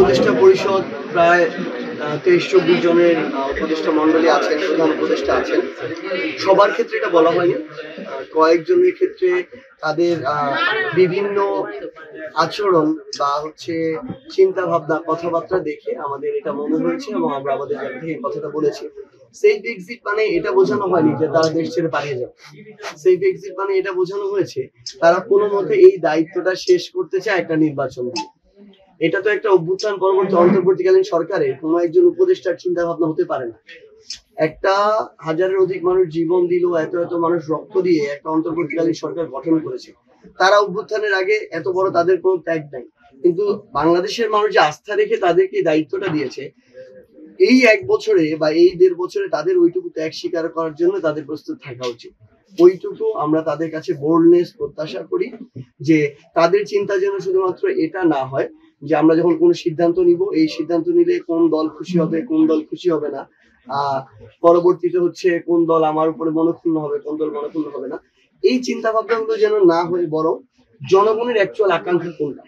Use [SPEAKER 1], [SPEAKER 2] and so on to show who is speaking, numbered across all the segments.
[SPEAKER 1] উপদেষ্টা পরিষদ প্রায় 23-24 জনের উপদেষ্টা মন্ডলী আছেন, প্রধান উপদেষ্টা আছেন। সবার ক্ষেত্রে এটা বলা হয়নি, কয়েকজনের ক্ষেত্রে তাদের বিভিন্ন আচরণ বা চিন্তা ভাবনা কথাবার্তা দেখে আমাদের এটা মনে হয়েছে এবং আমরা আমাদের জায়গা থেকে এই কথাটা বলেছি। সেফ এক্সিট মানে এটা বোঝানো হয়নি যে তারা দেশ ছেড়ে পালিয়ে যাবে। সেফ এক্সিট মানে এটা বোঝানো হয়েছে তারা কোনো মতে এই দায়িত্বটা শেষ করতে চায় একটা নির্বাচন দিয়ে। এটা তো একটা অভ্যুত্থান পরবর্তী অন্তর্বর্তীকালীন সরকারের কোনো একজন উপদেষ্টার চিন্তা ভাবনা হতে পারে না। একটা হাজারের অধিক মানুষ জীবন দিল, এত এত মানুষ রক্ত দিয়ে একটা অন্তর্বর্তীকালীন সরকার গঠন করেছে। তারা অভ্যুত্থানের আগে এত বড় তাদের কোনো ত্যাগ নাই, কিন্তু বাংলাদেশের মানুষ যে আস্থা রেখে তাদেরকে দায়িত্বটা দিয়েছে, এই 1 বছরে বা এই 1.5 বছরে তাদের ওইটুকু ত্যাগ স্বীকার করার জন্য তাদের প্রস্তুত থাকা উচিত। ওইটুকু আমরা তাদের কাছে বোল্ডনেস প্রত্যাশা করি, যে তাদের চিন্তা যেন শুধুমাত্র এটা না হয় যে আমরা যখন কোনো সিদ্ধান্ত নিব, এই সিদ্ধান্ত নিলে কোন দল খুশি হবে, কোন দল খুশি হবে না, পরবর্তীতে কোন দল আমার উপরে মনক্ষুণ্ণ হবে, কোন দল মনক্ষুণ্ণ হবে না, এই চিন্তা ভাবনাগুলো যেন না হয়ে বরং জনগণের অ্যাকচুয়াল আকাঙ্ক্ষা কোনটা,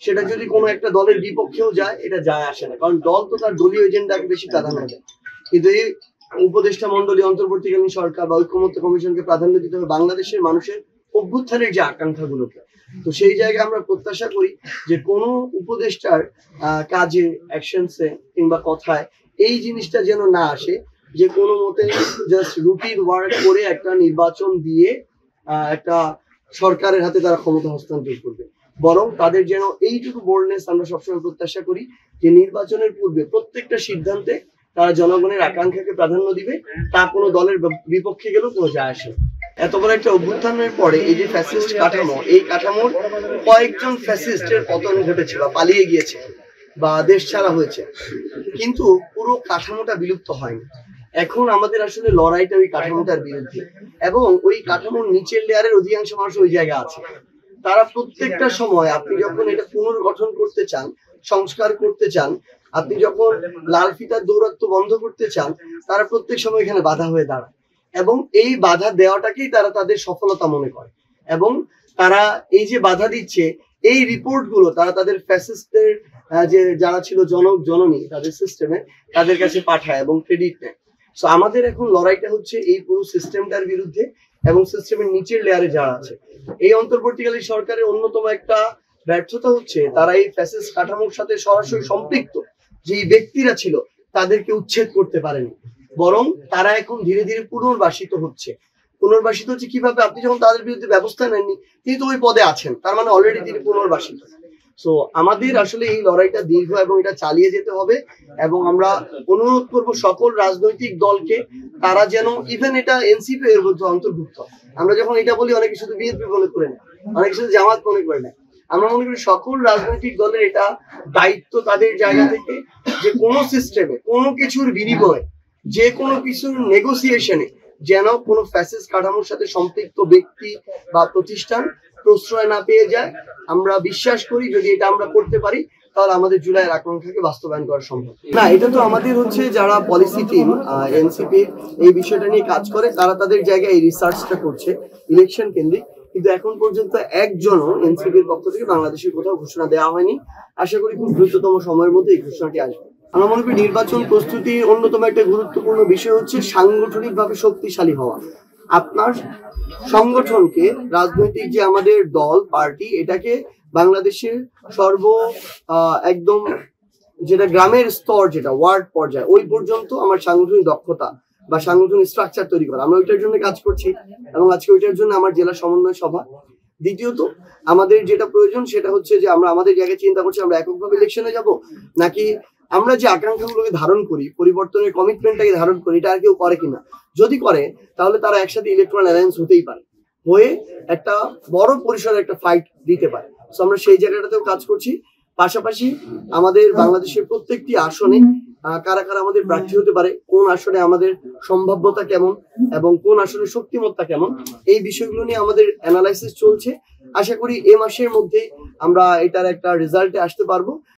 [SPEAKER 1] সেটা যদি কোনো একটা দলের বিপক্ষেও যায় এটা যায় আসে না, কারণ দল তো তার দলীয় এজেন্ডাকে বেশি প্রাধান্য দেয়। কিন্তু এই উপদেষ্টা মন্ডলী, অন্তর্বর্তীকালীন সরকার বা ঐক্যমত্য কমিশনকে প্রাধান্য দিতে হবে বাংলাদেশের মানুষের অভ্যুত্থানের যে আকাঙ্ক্ষাগুলোকে। তো সেই জায়গায় আমরা প্রত্যাশা করি যে কোনো উপদেষ্টার কাজে, অ্যাকশনসে কিংবা কথায় এই জিনিসটা যেন না আসে যে কোনো মতে জাস্ট রুটিন ওয়ার্ক করে একটা নির্বাচন দিয়ে একটা সরকারের হাতে তারা ক্ষমতা হস্তান্তর করবে, বরং তাদের যেন এইটুকু বোল্ডনেস আমরা সবসময় প্রত্যাশা করি যে নির্বাচনের পূর্বে প্রত্যেকটা সিদ্ধান্তে তারা জনগণের আকাঙ্ক্ষাকে প্রাধান্য দিবে, তা কোনো দলের বিপক্ষে গেলেও কোনো যায় আসে। এত বড় একটা অভ্যুত্থানের পরে এই যে ফ্যাসিস্ট কাঠামো, এই কাঠামোর কয়েকজন ফ্যাসিস্টের পতন ঘটেছে বা পালিয়ে গিয়েছে বা দেশ ছাড়া হয়েছে, কিন্তু পুরো কাঠামোটা বিলুপ্ত হয়নি। এখন আমাদের আসলে লড়াইটা ওই কাঠামোটার বিরুদ্ধে, এবং ওই কাঠামোর নিচের লেয়ারের অধিকাংশ মানুষ ওই জায়গায় আছে। তারা প্রত্যেকটা সময়, আপনি যখন এটা পুনর্গঠন করতে চান, সংস্কার করতে চান, আপনি যখন লাল ফিতার দৌরাত্ম্য বন্ধ করতে চান, তারা প্রত্যেক সময় এখানে বাধা হয়ে দাঁড়ায়, এবং এই বাধা দেওয়াটাকেই তারা তাদের সফলতা মনে করে। এবং তারা এই যে বাধা দিচ্ছে, এই রিপোর্ট গুলো তারা তাদের ফ্যাসিস্টদের যে যারা ছিল জনক জননী তাদের সিস্টেমে, তাদের কাছে পাঠায় এবং ক্রেডিট নেয়। সো আমাদের এখন লড়াইটা হচ্ছে এই পুরো সিস্টেমটার বিরুদ্ধে এবং সিস্টেমের নিচের লেয়ারে যারা আছে। এই অন্তর্বর্তীকালীন সরকারের অন্যতম একটা ব্যর্থতা হচ্ছে তারা এই ফ্যাসিস্ট কাঠামোর সাথে সরাসরি সম্পৃক্ত যে ব্যক্তিরা ছিল তাদেরকে উচ্ছেদ করতে পারেনি, বরং তারা এখন ধীরে ধীরে পুনর্বাসিত হচ্ছে। কিভাবে? আপনি যখন তাদের বিরুদ্ধে ব্যবস্থা নেননি, তিনি তো ওই পদে আছেন, তার মানে অলরেডি তিনি পুনর্বাসিত। সো আমাদের আসলে এই লড়াইটা দীর্ঘ এবং এটা চালিয়ে যেতে হবে, এবং আমরা অনুরোধ করব সকল রাজনৈতিক দলকে তারা যেন, ইভেন এটা এনসিপি এর মধ্যে অন্তর্ভুক্ত, আমরা যখন এটা বলি অনেকে শুধু বিএনপি মনে করে না, অনেকে শুধু জামাত মনে করে না, আমরা মনে করি সকল রাজনৈতিক দলের এটা দায়িত্ব তাদের জায়গা থেকে যে কোনো সিস্টেমে, কোনো কিছুর বিনিময়ে, যে কোনো কিছুর নেগোসিয়েশনে যেন কোনো ফ্যাসিস্ট কাঠামোর সাথে সম্পৃক্ত ব্যক্তি বা প্রতিষ্ঠান প্রশ্রয় না পেয়ে যায়। আমরা বিশ্বাস করি যদি এটা আমরা করতে পারি তাহলে আমাদের জুলাইয়ের আকাঙ্ক্ষাকে বাস্তবায়ন করা সম্ভব। না, এটা তো আমাদের যারা পলিসি টিম এনসিপি এই বিষয়টা নিয়ে কাজ করে, তারা তাদের জায়গায় এই রিসার্চটা করছে ইলেকশন কেন্দ্রিক, কিন্তু এখন পর্যন্ত একজনও এনসিপির পক্ষ থেকে বাংলাদেশের কোথাও ঘোষণা দেওয়া হয়নি। আশা করি খুব দ্রুততম সময়ের মধ্যে এই ঘোষণাটি আসবে। আমরা মনে করি নির্বাচন প্রস্তুতির অন্যতম একটা গুরুত্বপূর্ণ বিষয় হচ্ছে সাংগঠনিকভাবে শক্তিশালী হওয়া। আপনার সংগঠনকে, রাজনৈতিক যে আমাদের দল পার্টি, এটাকে বাংলাদেশের একদম যেটা গ্রামের স্তর, যেটা ওয়ার্ড পর্যায়ে, ওই পর্যন্ত আমার সাংগঠনিক দক্ষতা বা সাংগঠনিক স্ট্রাকচার তৈরি করা, আমরা ওইটার জন্য কাজ করছি, এবং আজকে ওইটার জন্য আমার জেলা সমন্বয় সভা। দ্বিতীয়ত আমাদের যেটা প্রয়োজন সেটা হচ্ছে যে আমরা আমাদের জায়গায় চিন্তা করছি আমরা এককভাবে ইলেকশনে যাব, নাকি আমরা যে আকাঙ্ক্ষাগুলোকে ধারণ করি, পরিবর্তনের কমিটমেন্টটাকে ধারণ করি, এটা আর কেউ করে কিনা। যদি করে তাহলে তারা একসাথে ইলেকট্রাল অ্যালায়েন্স হতেই পারে, হয়ে একটা বড় পরিসরে একটা ফাইট দিতে পারে। সো আমরা সেই জায়গাটাতেও কাজ করছি। পাশাপাশি আমাদের বাংলাদেশের প্রত্যেকটি আসনে কারা কারা আমাদের প্রার্থী হতে পারে, কোন আসনে আমাদের সম্ভাব্যতা কেমন এবং কোন আসনে শক্তিমত্তা কেমন, এই বিষয়গুলো নিয়ে আমাদের অ্যানালাইসিস চলছে। আশা করি এ মাসের মধ্যে আমরা এটার একটা রেজাল্টে আসতে পারবো।